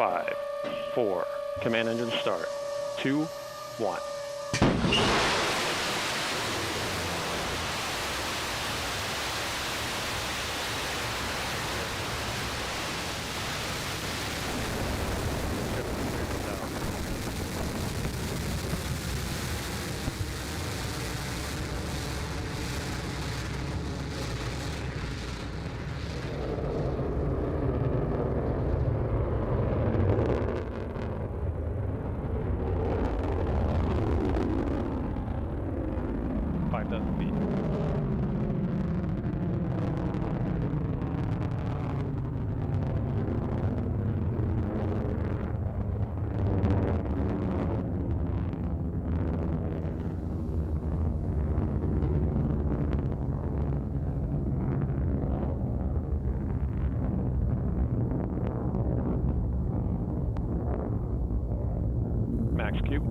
5, 4, command engine start, 2, 1. Feet. Max Q.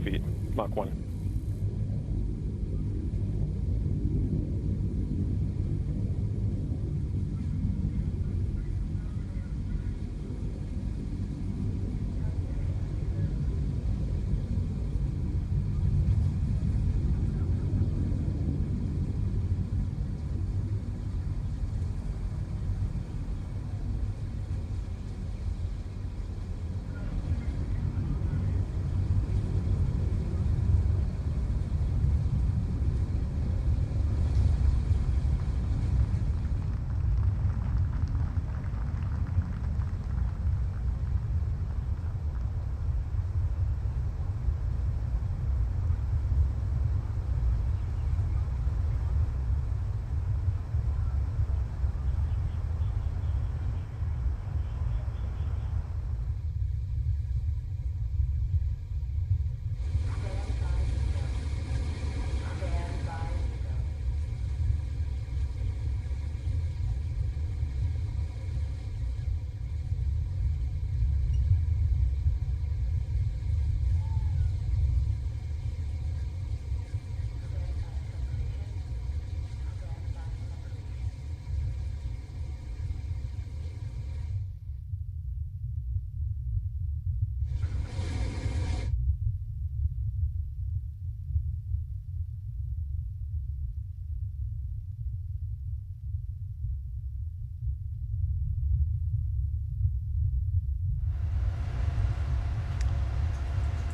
feet, Mach 1.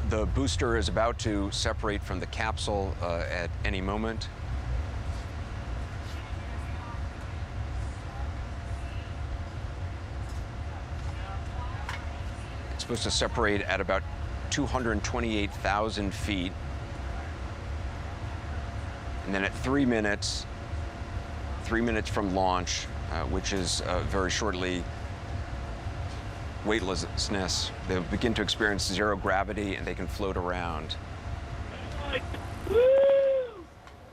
The booster is about to separate from the capsule at any moment. It's supposed to separate at about 228,000 feet. And then at 3 minutes from launch, which is very shortly, weightlessness, they'll begin to experience zero gravity and they can float around. Woo!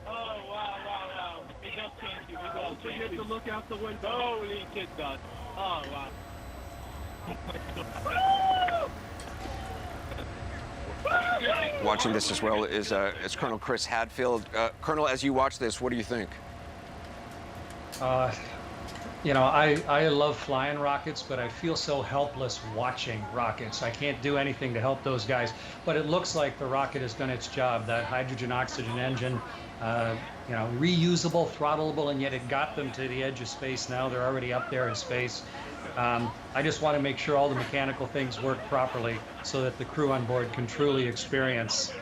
Oh, wow. We just changed you. So you have to look out the window. Holy shit, God. Oh, wow. Watching this as well is Colonel Chris Hadfield. Colonel, as you watch this, what do you think? You know, I love flying rockets, but I feel so helpless watching rockets. I can't do anything to help those guys, but it looks like the rocket has done its job. That hydrogen-oxygen engine, you know, reusable, throttleable, and yet it got them to the edge of space now. They're already up there in space. I just want to make sure all the mechanical things work properly so that the crew on board can truly experience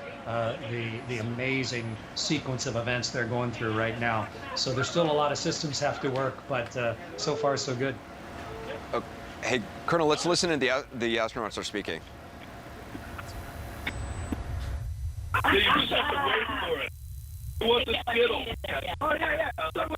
the amazing sequence of events they're going through right now. So there's still a lot of systems have to work, but so far so good. Hey, Colonel, let's listen to the astronauts are speaking. Yeah, you just have to wait for it. Who wants a Skittle? Oh, yeah. Yeah! Well done!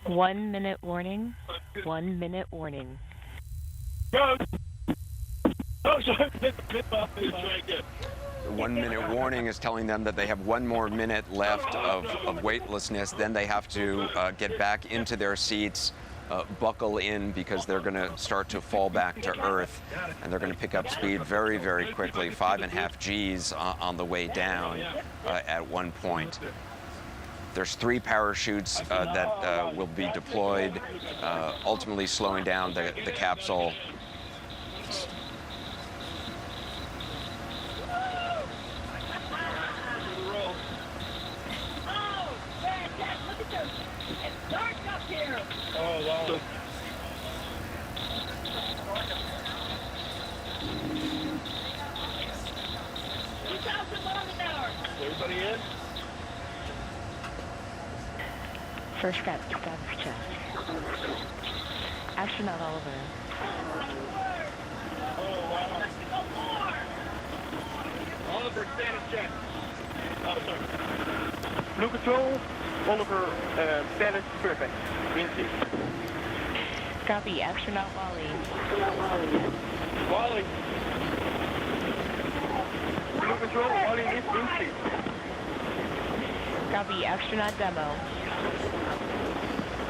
1 minute warning. 1 minute warning. Go! Oh, sorry. Right 1-minute warning is telling them that they have 1 more minute left of weightlessness. Then they have to get back into their seats, buckle in, because they're going to start to fall back to Earth, and they're going to pick up speed very, very quickly, 5.5 Gs on the way down at one point. There's 3 parachutes that will be deployed, ultimately slowing down the capsule. Oh, wow. Everybody in? First step, status check. Astronaut Oliver. Oh, wow. Oliver, status check. Oh, sorry. Blue Control, Oliver, status perfect. In seat. Copy, astronaut Wally. Wally. Blue Control, Wally is in seat. Copy, astronaut demo.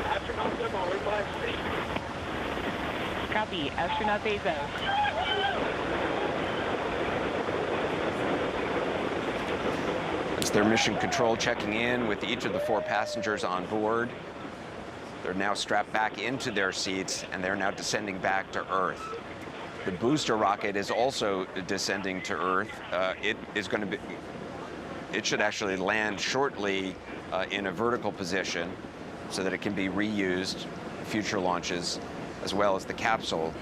Astronaut demo, reply. Copy, astronaut Bezos. It's their mission control checking in with each of the 4 passengers on board. They're now strapped back into their seats, and they're now descending back to Earth. The booster rocket is also descending to Earth. It should actually land shortly in a vertical position so that it can be reused in future launches, as well as the capsule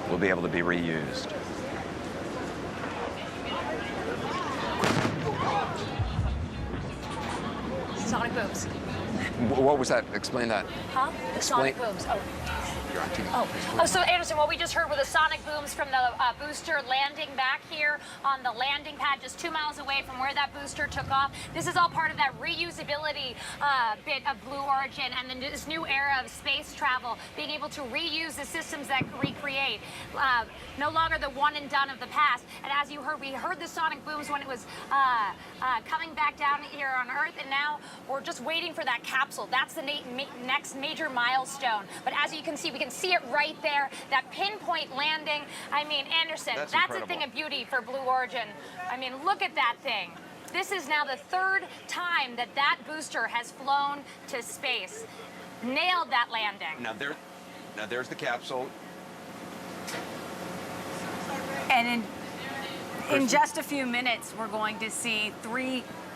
will be able to be reused. Sonic booms. What was that? Explain that. Huh? The sonic booms. Oh. Oh, so Anderson, what we just heard were the sonic booms from the booster landing back here on the landing pad just 2 miles away from where that booster took off. This is all part of that reusability bit of Blue Origin and then this new era of space travel, being able to reuse the systems that recreate. No longer the one and done of the past. And as you heard, we heard the sonic booms when it was coming back down here on Earth, and now we're just waiting for that capsule. That's the next major milestone. But as you can see, we can see it right there, that pinpoint landing. I mean, Anderson, that's a thing of beauty for Blue Origin. I mean, look at that thing. This is now the 3rd time that that booster has flown to space. Nailed that landing. Now there's the capsule. And in just a few minutes, we're going to see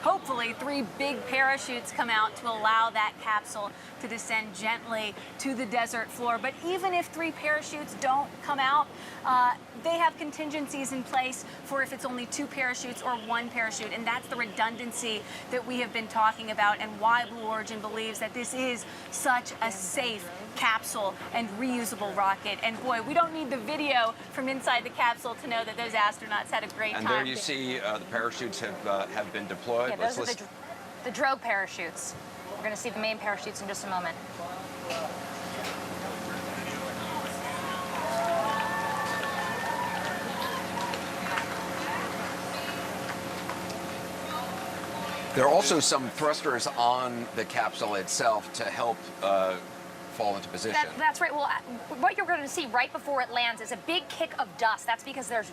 hopefully three big parachutes come out to allow that capsule to descend gently to the desert floor. But even if 3 parachutes don't come out, they have contingencies in place for if it's only 2 parachutes or 1 parachute. And that's the redundancy that we have been talking about and why Blue Origin believes that this is such a safe capsule and reusable rocket. And boy, we don't need the video from inside the capsule to know that those astronauts had a great time. And there you see the parachutes have been deployed. Yeah, those are the drogue parachutes. We're going to see the main parachutes in just a moment. There are also some thrusters on the capsule itself to help fall into position. That's right. Well, what you're going to see right before it lands is a big kick of dust. That's because there's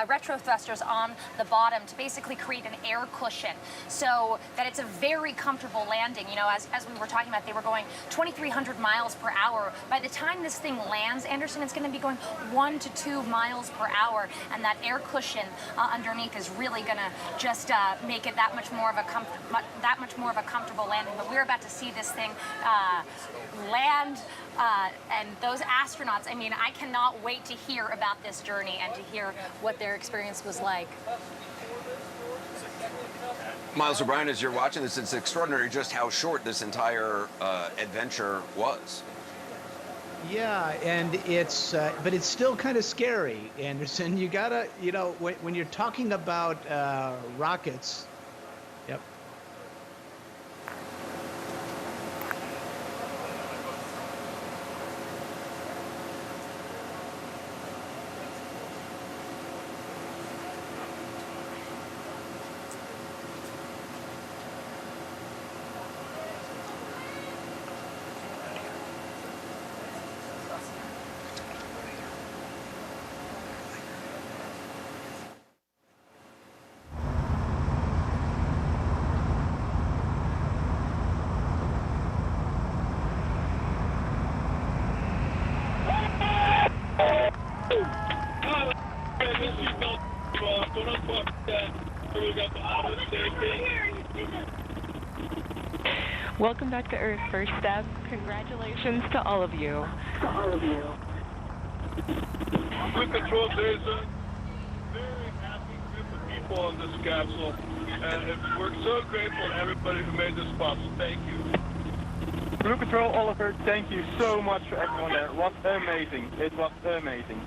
retro thrusters on the bottom to basically create an air cushion so that it's a very comfortable landing. You know, as we were talking about, they were going 2,300 miles per hour. By the time this thing lands, Anderson, it's going to be going 1 to 2 miles per hour, and that air cushion underneath is really going to just make it that much more of a comfortable landing. But we're about to see this thing land, and those astronauts, I mean, I cannot wait to hear about this journey and to hear what their experience was like. Miles O'Brien, as you're watching this, it's extraordinary just how short this entire adventure was. Yeah, and but it's still kind of scary, Anderson. You gotta, you know, when you're talking about rockets. Yep. Don't fuck that. We got the auto safety. Welcome back to Earth, First Step. Congratulations to all of you. Quick control, there's a very happy group of people on this capsule. And we're so grateful to everybody who made this possible. Thank you. Blue Control, Oliver, thank you so much for everyone there. It was amazing. It was amazing.